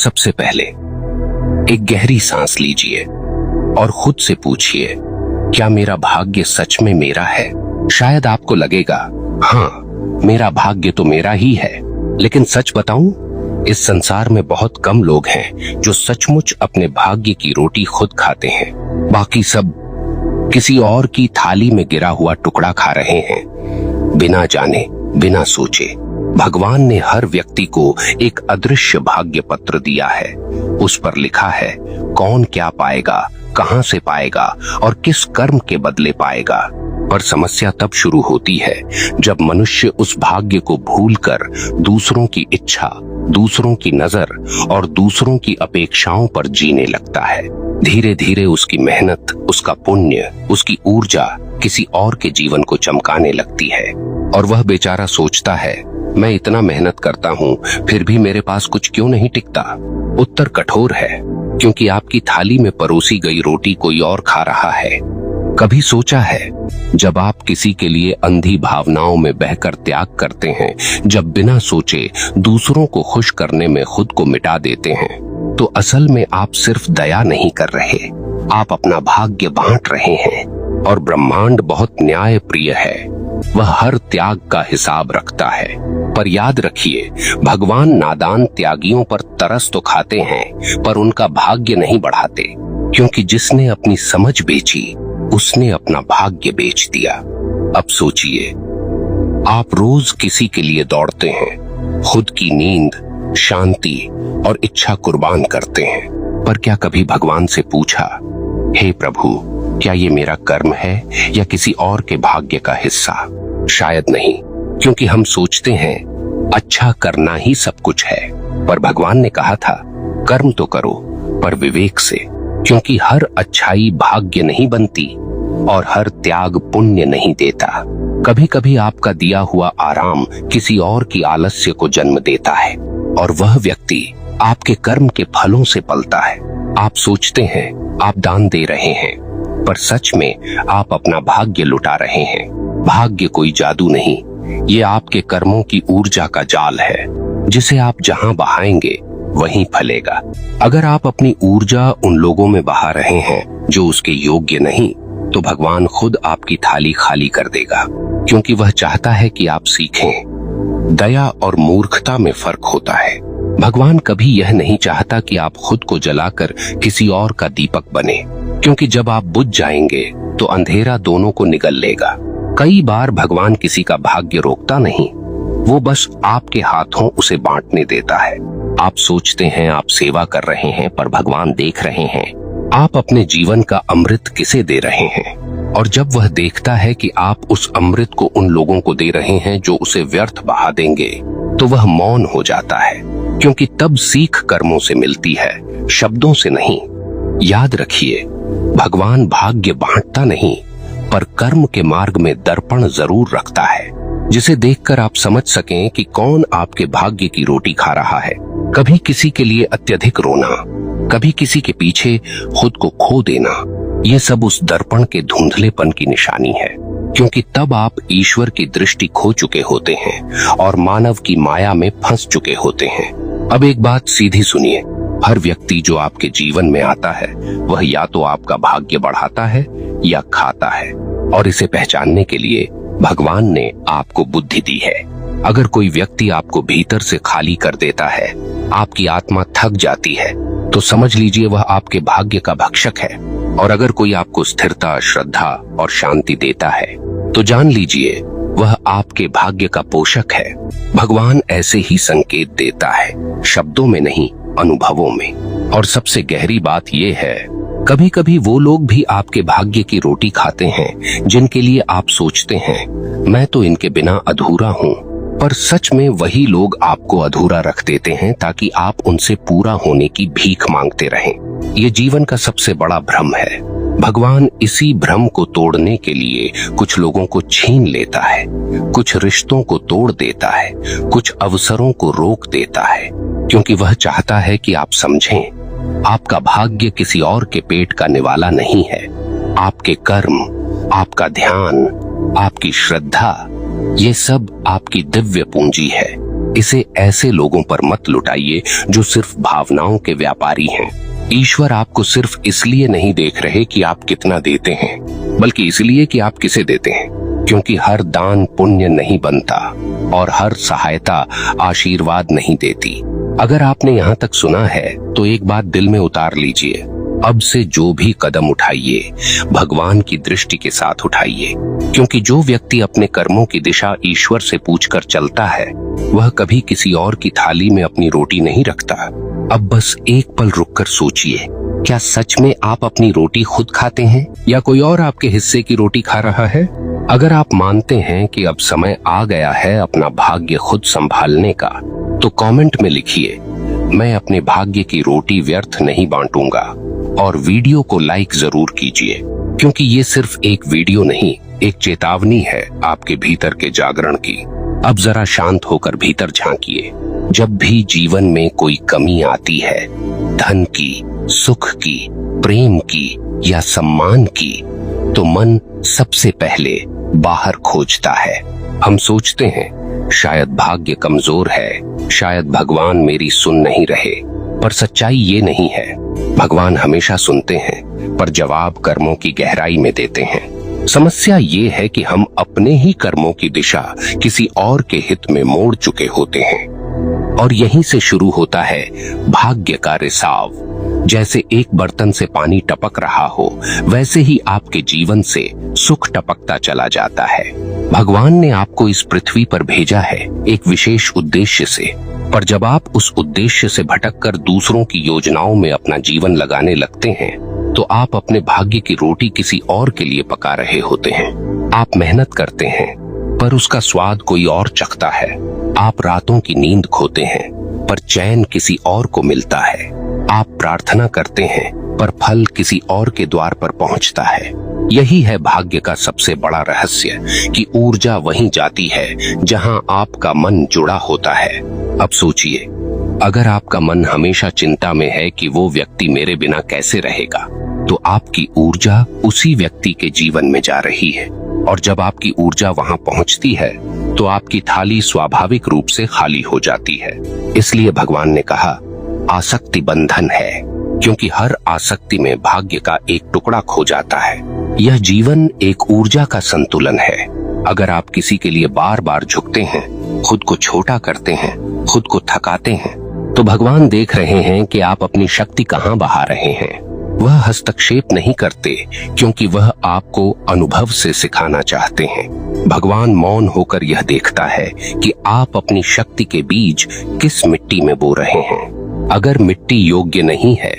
सबसे पहले एक गहरी सांस लीजिए और खुद से पूछिए, क्या मेरा भाग्य सच में मेरा है? शायद आपको लगेगा, हाँ, मेरा भाग्य तो मेरा ही है। लेकिन सच बताऊं, इस संसार में बहुत कम लोग हैं जो सचमुच अपने भाग्य की रोटी खुद खाते हैं। बाकी सब किसी और की थाली में गिरा हुआ टुकड़ा खा रहे हैं, बिना जाने, बिना सोचे। भगवान ने हर व्यक्ति को एक अदृश्य भाग्य पत्र दिया है। उस पर लिखा है कौन क्या पाएगा, कहां से पाएगा और किस कर्म के बदले पाएगा। पर समस्या तब शुरू होती है जब मनुष्य उस भाग्य को भूलकर दूसरों की इच्छा, दूसरों की नजर और दूसरों की अपेक्षाओं पर जीने लगता है। धीरे धीरे उसकी मेहनत, उसका पुण्य, उसकी ऊर्जा किसी और के जीवन को चमकाने लगती है और वह बेचारा सोचता है, मैं इतना मेहनत करता हूँ फिर भी मेरे पास कुछ क्यों नहीं टिकता? उत्तर कठोर है, क्योंकि आपकी थाली में परोसी गई रोटी कोई और खा रहा है। कभी सोचा है, जब आप किसी के लिए अंधी भावनाओं में बहकर त्याग करते हैं, जब बिना सोचे दूसरों को खुश करने में खुद को मिटा देते हैं, तो असल में आप सिर्फ दया नहीं कर रहे, आप अपना भाग्य बांट रहे हैं। और ब्रह्मांड बहुत न्याय प्रिय है, वह हर त्याग का हिसाब रखता है। पर याद रखिए, भगवान नादान त्यागियों पर तरस तो खाते हैं, पर उनका भाग्य नहीं बढ़ाते, क्योंकि जिसने अपनी समझ बेची उसने अपना भाग्य बेच दिया। अब सोचिए, आप रोज किसी के लिए दौड़ते हैं, खुद की नींद, शांति और इच्छा कुर्बान करते हैं, पर क्या कभी भगवान से पूछा, हे प्रभु, क्या ये मेरा कर्म है या किसी और के भाग्य का हिस्सा? शायद नहीं, क्योंकि हम सोचते हैं अच्छा करना ही सब कुछ है। पर भगवान ने कहा था, कर्म तो करो पर विवेक से, क्योंकि हर अच्छाई भाग्य नहीं बनती और हर त्याग पुण्य नहीं देता। कभी कभी आपका दिया हुआ आराम किसी और की आलस्य को जन्म देता है और वह व्यक्ति आपके कर्म के फलों से पलता है। आप सोचते हैं आप दान दे रहे हैं, पर सच में आप अपना भाग्य लुटा रहे हैं। भाग्य कोई जादू नहीं, ये आपके कर्मों की ऊर्जा का जाल है, जिसे आप जहां बहाएंगे वहीं फलेगा। अगर आप अपनी ऊर्जा उन लोगों में बहा रहे हैं जो उसके योग्य नहीं, तो भगवान खुद आपकी थाली खाली कर देगा, क्योंकि वह चाहता है कि आप सीखें। दया और मूर्खता में फर्क होता है। भगवान कभी यह नहीं चाहता कि आप खुद को जलाकर किसी और का दीपक बने, क्योंकि जब आप बुझ जाएंगे तो अंधेरा दोनों को निगल लेगा। कई बार भगवान किसी का भाग्य रोकता नहीं, वो बस आपके हाथों उसे बांटने देता है। आप सोचते हैं आप सेवा कर रहे हैं, पर भगवान देख रहे हैं आप अपने जीवन का अमृत किसे दे रहे हैं। और जब वह देखता है कि आप उस अमृत को उन लोगों को दे रहे हैं जो उसे व्यर्थ बहा देंगे, तो वह मौन हो जाता है, क्योंकि तब सीख कर्मों से मिलती है, शब्दों से नहीं। याद रखिए, भगवान भाग्य बांटता नहीं, पर कर्म के मार्ग में दर्पण जरूर रखता है, जिसे देखकर आप समझ सकें कि कौन आपके भाग्य की रोटी खा रहा है। कभी किसी के लिए अत्यधिक रोना, कभी किसी के पीछे खुद को खो देना, ये सब उस दर्पण के धुंधलेपन की निशानी है, क्योंकि तब आप ईश्वर की दृष्टि खो चुके होते हैं और मानव की माया में फंस चुके होते हैं। अब एक बात सीधी सुनिए, हर व्यक्ति जो आपके जीवन में आता है, वह या तो आपका भाग्य बढ़ाता है या खाता है, और इसे पहचानने के लिए भगवान ने आपको बुद्धि दी है। अगर कोई व्यक्ति आपको भीतर से खाली कर देता है, आपकी आत्मा थक जाती है, तो समझ लीजिए वह आपके भाग्य का भक्षक है। और अगर कोई आपको स्थिरता, श्रद्धा और शांति देता है, तो जान लीजिए वह आपके भाग्य का पोषक है। भगवान ऐसे ही संकेत देता है, शब्दों में नहीं, अनुभवों में। और सबसे गहरी बात यह है, कभी कभी वो लोग भी आपके भाग्य की रोटी खाते हैं जिनके लिए आप सोचते हैं मैं तो इनके बिना अधूरा हूँ, पर सच में वही लोग आपको अधूरा रख देते हैं ताकि आप उनसे पूरा होने की भीख मांगते रहें। ये जीवन का सबसे बड़ा भ्रम है। भगवान इसी भ्रम को तोड़ने के लिए कुछ लोगों को छीन लेता है, कुछ रिश्तों को तोड़ देता है, कुछ अवसरों को रोक देता है, क्योंकि वह चाहता है कि आप समझें आपका भाग्य किसी और के पेट का निवाला नहीं है। आपके कर्म, आपका ध्यान, आपकी श्रद्धा, ये सब आपकी दिव्य पूंजी है। इसे ऐसे लोगों पर मत लुटाइए जो सिर्फ भावनाओं के व्यापारी हैं। ईश्वर आपको सिर्फ इसलिए नहीं देख रहे कि आप कितना देते हैं, बल्कि इसलिए कि आप किसे देते हैं, क्योंकि हर दान पुण्य नहीं बनता और हर सहायता आशीर्वाद नहीं देती। अगर आपने यहाँ तक सुना है तो एक बात दिल में उतार लीजिए, अब से जो भी कदम उठाइए भगवान की दृष्टि के साथ उठाइए, क्योंकि जो व्यक्ति अपने कर्मों की दिशा ईश्वर से पूछकर चलता है वह कभी किसी और की थाली में अपनी रोटी नहीं रखता। अब बस एक पल रुककर सोचिए, क्या सच में आप अपनी रोटी खुद खाते हैं या कोई और आपके हिस्से की रोटी खा रहा है? अगर आप मानते हैं कि अब समय आ गया है अपना भाग्य खुद संभालने का, तो कमेंट में लिखिए, मैं अपने भाग्य की रोटी व्यर्थ नहीं बांटूंगा, और वीडियो को लाइक जरूर कीजिए, क्योंकि ये सिर्फ एक वीडियो नहीं, एक चेतावनी है आपके भीतर के जागरण की। अब जरा शांत होकर भीतर झांकिए। जब भी जीवन में कोई कमी आती है, धन की, सुख की, प्रेम की या सम्मान की, तो मन सबसे पहले बाहर खोजता है। हम सोचते हैं शायद भाग्य कमजोर है, शायद भगवान मेरी सुन नहीं रहे, पर सच्चाई ये नहीं है। भगवान हमेशा सुनते हैं, पर जवाब कर्मों की गहराई में देते हैं। समस्या ये है कि हम अपने ही कर्मों की दिशा किसी और के हित में मोड़ चुके होते हैं, और यहीं से शुरू होता है भाग्य का रिसाव। जैसे एक बर्तन से पानी टपक रहा हो, वैसे ही आपके जीवन से सुख टपकता चला जाता है। भगवान ने आपको इस पृथ्वी पर भेजा है एक विशेष उद्देश्य से, पर जब आप उस उद्देश्य से भटककर दूसरों की योजनाओं में अपना जीवन लगाने लगते हैं, तो आप अपने भाग्य की रोटी किसी और के लिए पका रहे होते हैं। आप मेहनत करते हैं, पर उसका स्वाद कोई और चखता है। आप रातों की नींद खोते हैं, पर चैन किसी और को मिलता है। आप प्रार्थना करते हैं, पर फल किसी और के द्वार पर पहुंचता है। यही है भाग्य का सबसे बड़ा रहस्य, कि ऊर्जा वहीं जाती है जहां आपका मन जुड़ा होता है। अब सोचिए, अगर आपका मन हमेशा चिंता में है कि वो व्यक्ति मेरे बिना कैसे रहेगा, तो आपकी ऊर्जा उसी व्यक्ति के जीवन में जा रही है, और जब आपकी ऊर्जा वहां पहुंचती है तो आपकी थाली स्वाभाविक रूप से खाली हो जाती है। इसलिए भगवान ने कहा, आसक्ति बंधन है, क्योंकि हर आसक्ति में भाग्य का एक टुकड़ा खो जाता है। यह जीवन एक ऊर्जा का संतुलन है। अगर आप किसी के लिए बार बार झुकते हैं, खुद को छोटा करते हैं, खुद को थकाते हैं, तो भगवान देख रहे हैं कि आप अपनी शक्ति कहाँ बहा रहे हैं। वह हस्तक्षेप नहीं करते, क्योंकि वह आपको अनुभव से सिखाना चाहते हैं। भगवान मौन होकर यह देखता है कि आप अपनी शक्ति के बीज किस मिट्टी में बो रहे हैं। अगर मिट्टी योग्य नहीं है,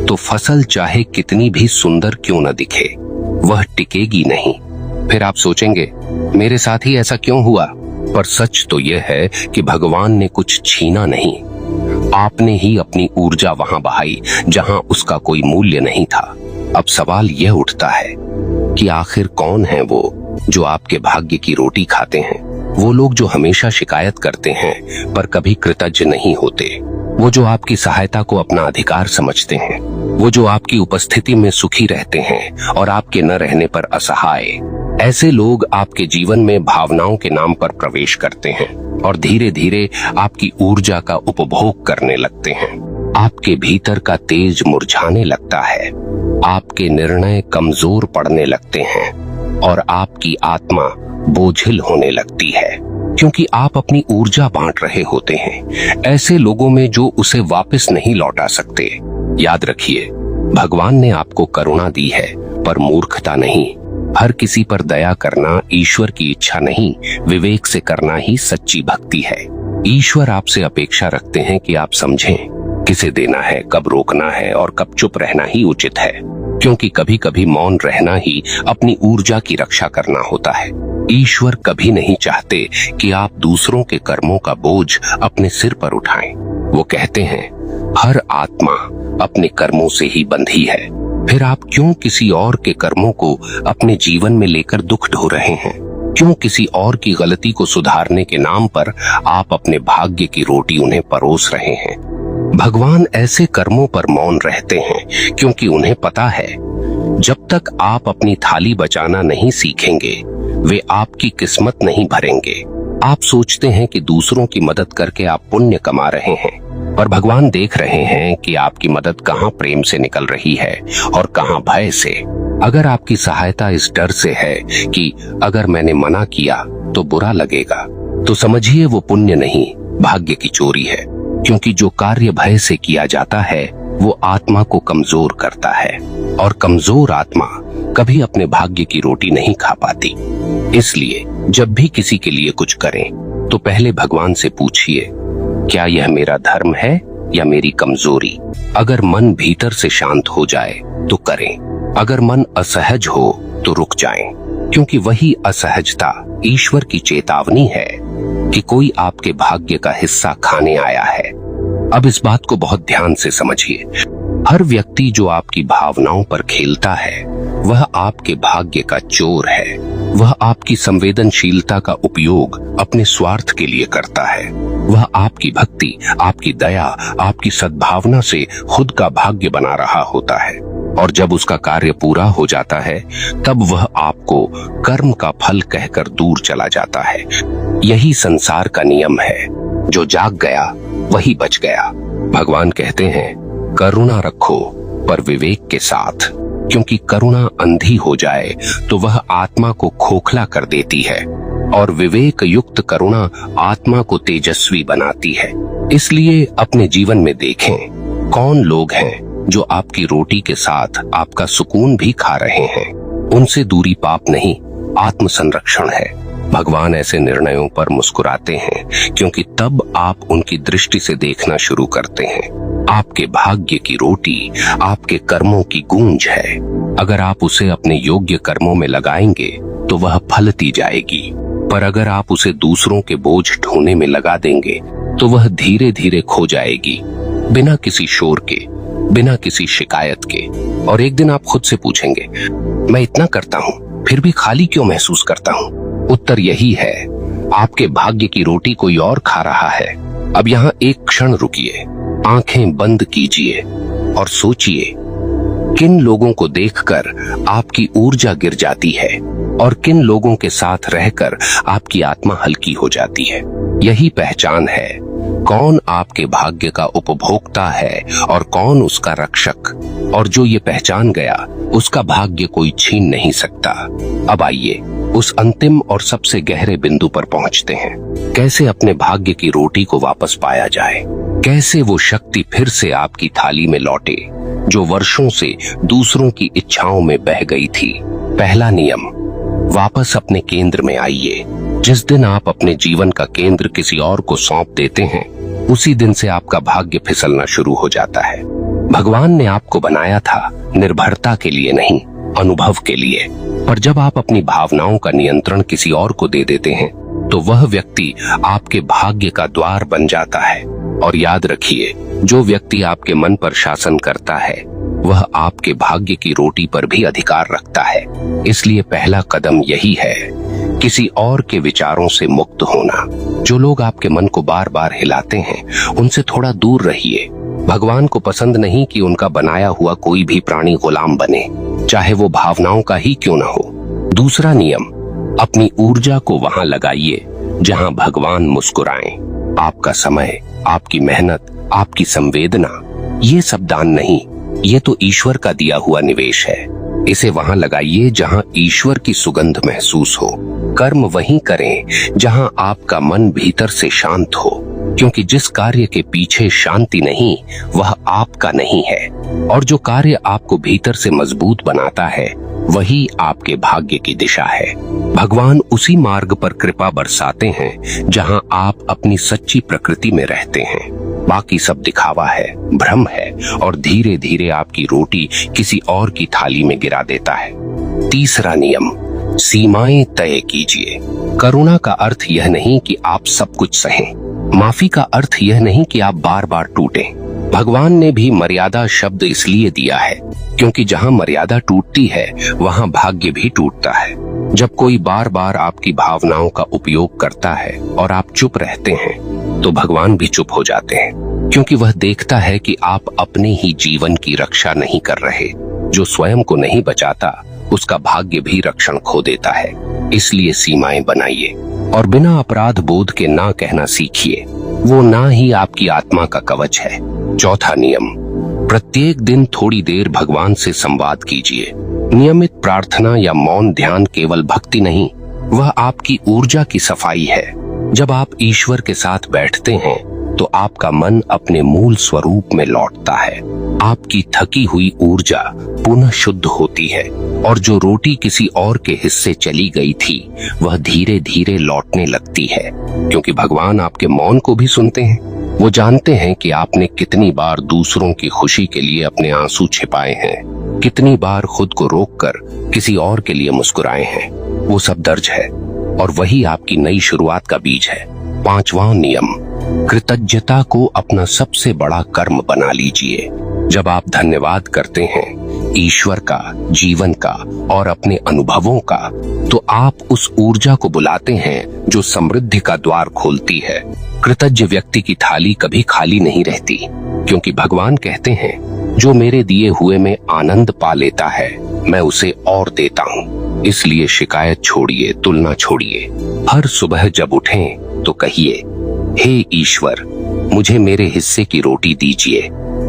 तो फसल चाहे कितनी भी सुंदर क्यों न दिखे, वह टिकेगी नहीं। फिर आप सोचेंगे, मेरे साथ ही ऐसा क्यों हुआ? पर सच तो यह है कि भगवान ने कुछ छीना नहीं, आपने ही अपनी ऊर्जा वहां बहाई जहां उसका कोई मूल्य नहीं था। अब सवाल यह उठता है कि आखिर कौन है वो जो आपके भाग्य की रोटी खाते हैं? वो लोग जो हमेशा शिकायत करते हैं पर कभी कृतज्ञ नहीं होते, वो जो आपकी सहायता को अपना अधिकार समझते हैं, वो जो आपकी उपस्थिति में सुखी रहते हैं और आपके न रहने पर असहाय। ऐसे लोग आपके जीवन में भावनाओं के नाम पर प्रवेश करते हैं और धीरे धीरे आपकी ऊर्जा का उपभोग करने लगते हैं। आपके भीतर का तेज मुरझाने लगता है, आपके निर्णय कमजोर पड़ने लगते हैं और आपकी आत्मा बोझिल होने लगती है, क्योंकि आप अपनी ऊर्जा बांट रहे होते हैं ऐसे लोगों में जो उसे वापस नहीं लौटा सकते। याद रखिए, भगवान ने आपको करुणा दी है, पर मूर्खता नहीं। हर किसी पर दया करना ईश्वर की इच्छा नहीं, विवेक से करना ही सच्ची भक्ति है। ईश्वर आपसे अपेक्षा रखते हैं कि आप समझें किसे देना है, कब रोकना है और कब चुप रहना ही उचित है, क्योंकि कभी कभी मौन रहना ही अपनी ऊर्जा की रक्षा करना होता है। ईश्वर कभी नहीं चाहते कि आप दूसरों के कर्मों का बोझ अपने सिर पर उठाएं। वो कहते हैं, हर आत्मा अपने कर्मों से ही बंधी है। फिर आप क्यों किसी और के कर्मों को अपने जीवन में लेकर दुख ढो रहे हैं? क्यों किसी और की गलती को सुधारने के नाम पर आप अपने भाग्य की रोटी उन्हें परोस रहे हैं? भगवान ऐसे कर्मों पर मौन रहते हैं क्योंकि उन्हें पता है, जब तक आप अपनी थाली बचाना नहीं सीखेंगे, वे आपकी किस्मत नहीं भरेंगे। आप सोचते हैं कि दूसरों की मदद करके आप पुण्य कमा रहे हैं, पर भगवान देख रहे हैं कि आपकी मदद कहाँ प्रेम से निकल रही है और कहाँ भय से। अगर आपकी सहायता इस डर से है कि अगर मैंने मना किया तो बुरा लगेगा, तो समझिए वो पुण्य नहीं, भाग्य की चोरी है। क्योंकि जो कार्य भय से किया जाता है वो आत्मा को कमजोर करता है, और कमजोर आत्मा कभी अपने भाग्य की रोटी नहीं खा पाती। इसलिए जब भी किसी के लिए कुछ करें तो पहले भगवान से पूछिए, क्या यह मेरा धर्म है या मेरी कमजोरी। अगर मन भीतर से शांत हो जाए तो करें, अगर मन असहज हो तो रुक जाएं, क्योंकि वही असहजता ईश्वर की चेतावनी है कि कोई आपके भाग्य का हिस्सा खाने आया है। अब इस बात को बहुत ध्यान से समझिए। हर व्यक्ति जो आपकी भावनाओं पर खेलता है वह आपके भाग्य का चोर है। वह आपकी संवेदनशीलता का उपयोग अपने स्वार्थ के लिए करता है। वह आपकी भक्ति, आपकी दया, आपकी सद्भावना से खुद का भाग्य बना रहा होता है, और जब उसका कार्य पूरा हो जाता है तब वह आपको कर्म का फल कहकर दूर चला जाता है। यही संसार का नियम है, जो जाग गया वही बच गया। भगवान कहते हैं, करुणा रखो पर विवेक के साथ, क्योंकि करुणा अंधी हो जाए तो वह आत्मा को खोखला कर देती है, और विवेक युक्त करुणा आत्मा को तेजस्वी बनाती है। इसलिए अपने जीवन में देखें, कौन लोग हैं जो आपकी रोटी के साथ आपका सुकून भी खा रहे हैं। उनसे दूरी पाप नहीं, आत्म संरक्षण है। भगवान ऐसे निर्णयों पर मुस्कुराते हैं, क्योंकि तब आप उनकी दृष्टि से देखना शुरू करते हैं। आपके भाग्य की रोटी आपके कर्मों की गूंज है। अगर आप उसे अपने योग्य कर्मों में लगाएंगे तो वह फलती जाएगी, पर अगर आप उसे दूसरों के बोझ ढोने में लगा देंगे तो वह धीरे धीरे खो जाएगी, बिना किसी शोर के, बिना किसी शिकायत के। और एक दिन आप खुद से पूछेंगे, मैं इतना करता हूँ फिर भी खाली क्यों महसूस करता हूँ? उत्तर यही है, आपके भाग्य की रोटी कोई और खा रहा है। अब यहाँ एक क्षण रुकिए, आंखें बंद कीजिए और सोचिए, किन लोगों को देखकर आपकी ऊर्जा गिर जाती है और किन लोगों के साथ रहकर आपकी आत्मा हल्की हो जाती है। यही पहचान है, कौन आपके भाग्य का उपभोक्ता है और कौन उसका रक्षक। और जो ये पहचान गया उसका भाग्य कोई छीन नहीं सकता। अब आइए उस अंतिम और सबसे गहरे बिंदु पर पहुंचते हैं। कैसे अपने भाग्य की रोटी को वापस पाया जाए, कैसे वो शक्ति फिर से आपकी थाली में लौटे जो वर्षों से दूसरों की इच्छाओं में बह गई थी। पहला नियम, वापस अपने केंद्र में आइए। जिस दिन आप अपने जीवन का केंद्र किसी और को सौंप देते हैं, उसी दिन से आपका भाग्य फिसलना शुरू हो जाता है। भगवान ने आपको बनाया था निर्भरता के लिए नहीं, अनुभव के लिए। पर जब आप अपनी भावनाओं का नियंत्रण किसी और को दे देते हैं तो वह व्यक्ति आपके भाग्य का द्वार बन जाता है। और याद रखिए, जो व्यक्ति आपके मन पर शासन करता है वह आपके भाग्य की रोटी पर भी अधिकार रखता है। इसलिए पहला कदम यही है, किसी और के विचारों से मुक्त होना। जो लोग आपके मन को बार बार हिलाते हैं उनसे थोड़ा दूर रहिए। भगवान को पसंद नहीं कि उनका बनाया हुआ कोई भी प्राणी गुलाम बने, चाहे वो भावनाओं का ही क्यों न हो। दूसरा नियम, अपनी ऊर्जा को वहां लगाइए जहां भगवान मुस्कुराएं। आपका समय, आपकी मेहनत, आपकी संवेदना, ये सब दान नहीं, ये तो ईश्वर का दिया हुआ निवेश है। इसे वहां लगाइए जहां ईश्वर की सुगंध महसूस हो। कर्म वहीं करें जहां आपका मन भीतर से शांत हो, क्योंकि जिस कार्य के पीछे शांति नहीं वह आपका नहीं है। और जो कार्य आपको भीतर से मजबूत बनाता है वही आपके भाग्य की दिशा है। भगवान उसी मार्ग पर कृपा बरसाते हैं जहां आप अपनी सच्ची प्रकृति में रहते हैं। बाकी सब दिखावा है, भ्रम है, और धीरे धीरे आपकी रोटी किसी और की थाली में गिरा देता है। तीसरा नियम, सीमाएं तय कीजिए। करुणा का अर्थ यह नहीं कि आप सब कुछ सहें, माफी का अर्थ यह नहीं कि आप बार बार टूटें। भगवान ने भी मर्यादा शब्द इसलिए दिया है क्योंकि जहां मर्यादा टूटती है वहां भाग्य भी टूटता है। जब कोई बार बार आपकी भावनाओं का उपयोग करता है और आप चुप रहते हैं तो भगवान भी चुप हो जाते हैं, क्योंकि वह देखता है कि आप अपने ही जीवन की रक्षा नहीं कर रहे। जो स्वयं को नहीं बचाता उसका भाग्य भी रक्षण खो देता है। इसलिए सीमाएं बनाइए। और बिना अपराध बोध के ना कहना सीखिए। वो ना ही आपकी आत्मा का कवच है। चौथा नियम, प्रत्येक दिन थोड़ी देर भगवान से संवाद कीजिए। नियमित प्रार्थना या मौन ध्यान केवल भक्ति नहीं, वह आपकी ऊर्जा की सफाई है। जब आप ईश्वर के साथ बैठते हैं तो आपका मन अपने मूल स्वरूप में लौटता है। आपकी थकी हुई ऊर्जा पुनः शुद्ध होती है और जो रोटी किसी और के हिस्से चली गई थी वह धीरे धीरे लौटने लगती है, क्योंकि भगवान आपके मौन को भी सुनते हैं। वो जानते हैं कि आपने कितनी बार दूसरों की खुशी के लिए अपने आंसू छिपाए हैं, कितनी बार खुद को रोककर किसी और के लिए मुस्कुराए हैं। वो सब दर्ज है और वही आपकी नई शुरुआत का बीज है। पांचवा नियम, कृतज्ञता को अपना सबसे बड़ा कर्म बना लीजिए। जब आप धन्यवाद करते हैं ईश्वर का, जीवन का और अपने अनुभवों का, तो आप उस ऊर्जा को बुलाते हैं जो समृद्धि का द्वार खोलती है। कृतज्ञ व्यक्ति की थाली कभी खाली नहीं रहती, क्योंकि भगवान कहते हैं जो मेरे दिए हुए में आनंद पा लेता है मैं उसे और देता हूँ। इसलिए शिकायत छोड़िए, तुलना छोड़िए। हर सुबह जब उठें तो कहिए, हे ईश्वर, मुझे मेरे हिस्से की रोटी दीजिए,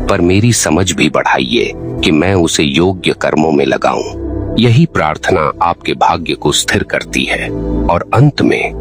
पर मेरी समझ भी बढ़ाइए कि मैं उसे योग्य कर्मों में लगाऊं। यही प्रार्थना आपके भाग्य को स्थिर करती है। और अंत में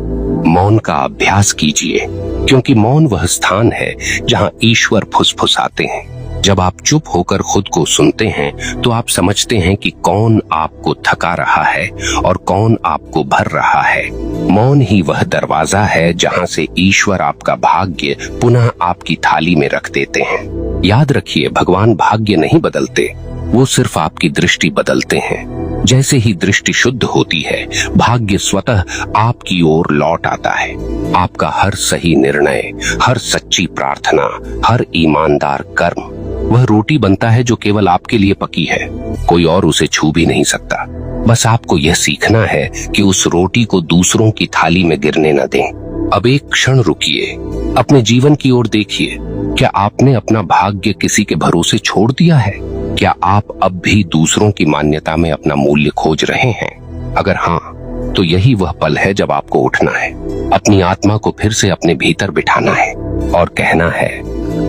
मौन का अभ्यास कीजिए, क्योंकि मौन वह स्थान है जहां ईश्वर फुसफुसाते हैं। जब आप चुप होकर खुद को सुनते हैं तो आप समझते हैं कि कौन आपको थका रहा है और कौन आपको भर रहा है। मौन ही वह दरवाजा है जहां से ईश्वर आपका भाग्य पुनः आपकी थाली में रख देते हैं। याद रखिए, भगवान भाग्य नहीं बदलते, वो सिर्फ आपकी दृष्टि बदलते हैं। जैसे ही दृष्टि शुद्ध होती है, भाग्य स्वतः आपकी ओर लौट आता है। आपका हर सही निर्णय, हर सच्ची प्रार्थना, हर ईमानदार कर्म वह रोटी बनता है जो केवल आपके लिए पकी है। कोई और उसे छू भी नहीं सकता। बस आपको यह सीखना है कि उस रोटी को दूसरों की थाली में गिरने न दें। अब एक क्षण रुकिए, अपने जीवन की ओर देखिए। क्या आपने अपना भाग्य किसी के भरोसे छोड़ दिया है? क्या आप अब भी दूसरों की मान्यता में अपना मूल्य खोज रहे हैं? अगर हाँ, तो यही वह पल है जब आपको उठना है, अपनी आत्मा को फिर से अपने भीतर बिठाना है और कहना है,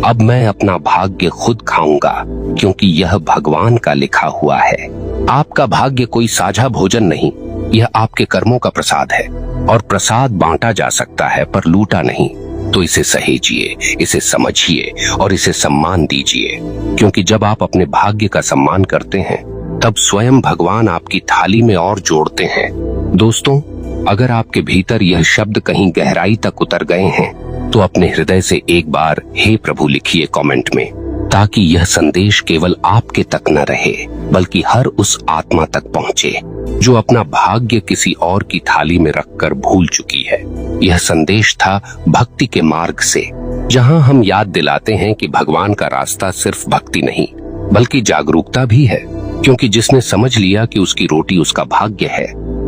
अब मैं अपना भाग्य खुद खाऊंगा, क्योंकि यह भगवान का लिखा हुआ है। आपका भाग्य कोई साझा भोजन नहीं, यह आपके कर्मों का प्रसाद है। और प्रसाद बांटा जा सकता है पर लूटा नहीं। तो इसे सहेजिए, इसे समझिए और इसे सम्मान दीजिए, क्योंकि जब आप अपने भाग्य का सम्मान करते हैं तब स्वयं भगवान आपकी थाली में और जोड़ते हैं। दोस्तों, अगर आपके भीतर यह शब्द कहीं गहराई तक उतर गए हैं तो अपने हृदय से एक बार हे प्रभु लिखिए कमेंट में, ताकि यह संदेश केवल आपके तक न रहे बल्कि हर उस आत्मा तक पहुँचे जो अपना भाग्य किसी और की थाली में रखकर भूल चुकी है। यह संदेश था भक्ति के मार्ग से, जहां हम याद दिलाते हैं कि भगवान का रास्ता सिर्फ भक्ति नहीं बल्कि जागरूकता भी है, क्योंकि जिसने समझ लिया कि उसकी रोटी उसका भाग्य है,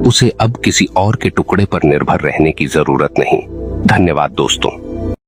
उसे अब किसी और के टुकड़े पर निर्भर रहने की जरूरत नहीं। धन्यवाद दोस्तों।